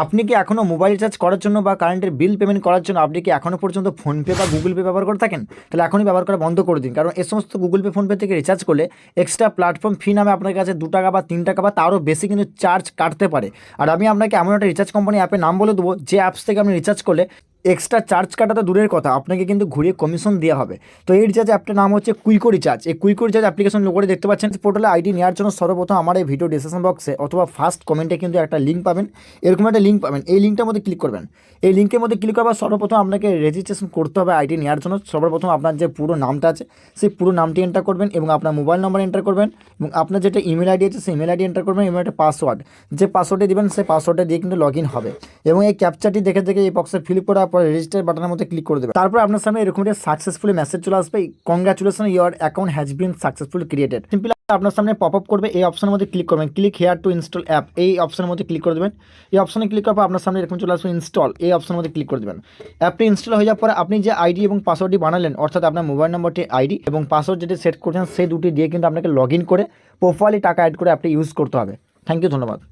আপনি কি এখনও মোবাইল রিচার্জ করার জন্য বা কারেন্টের বিল পেমেন্ট করার জন্য আপনি কি এখনও পর্যন্ত ফোনপে বা গুগল পে ব্যবহার করে থাকেন? তাহলে এখনই ব্যবহার করা বন্ধ করে দিন, কারণ এই সমস্ত গুগল পে ফোনপে থেকে রিচার্জ করলে এক্সট্রা প্ল্যাটফর্ম ফি নামে আপনার কাছে 2 টাকা বা 3 টাকা বা তারও বেশি কিন্তু চার্জ কাটতে পারে। আর আমি আপনাকে এমন একটা রিচার্জ কোম্পানি অ্যাপের নাম বলে দেবো যে অ্যাপস থেকে আপনি রিচার্জ করলে এক্সট্রা চার্জ কাটা তো দূরের কথা, আপনাকে কিন্তু ঘুরিয়ে কমিশন দেওয়া হবে। তো এই রিচার্জ অ্যাপটার নাম হচ্ছে কুইকো রিচার্জ। এই কুইকো রিচার্জ অ্যাপ্লিকেশন লোগোতে দেখতে পাচ্ছেন। পোর্টালে আইডি নেওয়ার জন্য সর্বপ্রথম আমার এই ভিডিও ডিসক্রিপশন বক্সে অথবা ফার্স্ট কমেন্টে কিন্তু একটা লিঙ্ক পাবেন, এরকম একটা লিঙ্ক পাবেন। এই লিঙ্কটার মধ্যে ক্লিক করবেন। এই লিঙ্কের মধ্যে ক্লিক করার সর্বপ্রথম আপনাকে রেজিস্ট্রেশন করতে হবে আইডি নেওয়ার জন্য। সর্বপ্রথম আপনার যে পুরো নামটা আছে সেই পুরো নামটি এন্টার করবেন এবং আপনার মোবাইল নম্বর এন্টার করবেন এবং আপনার যেটা ইমেল আইডি আছে সেই ইমেল আইডি এন্টার করবেন এবং একটা পাসওয়ার্ড, যে পাসওয়ার্ডে দেবেন সেই পাসওয়ার্ডটা দিয়ে কিন্তু লগ ইন হবে এবং এই ক্যাপচারটি দেখে দেখে এই বক্সে ফিল করার পরে রেজিস্টার বাটনের মধ্যে ক্লিক করে দেবেন। তারপর আপনার সামনে এরকম একটা সাকসেসফুলি মেসেজ চলে আসবে, congratulation your account has been successful created. Simply আপনার সামনে পপ আপ করবে, এই অপশনের মধ্যে ক্লিক করবেন, click here two install app, এই অপশনের মধ্যে ক্লিক করে দেবেন। এই অপশনে ক্লিক করার পর আপনার সামনে এরকম চলে আসবে ইনস্টল, এই অপশনের মধ্যে ক্লিক করে দেবেন। অ্যাপটি ইনস্টল হয়ে যাওয়ার পরে আপনি যে আইডি এবং পাসওয়ার্ডটি বানালেন, অর্থাৎ আপনার মোবাইল নম্বরটি আইডি এবং পাসওয়ার্ড যেটি সেট করছেন সেই দুটি দিয়ে কিন্তু আপনাকে লগ ইন করে প্রোফাইলে টাকা অ্যাড করে অ্যাপটি ইউজ করতে হবে। থ্যাংক ইউ, ধন্যবাদ।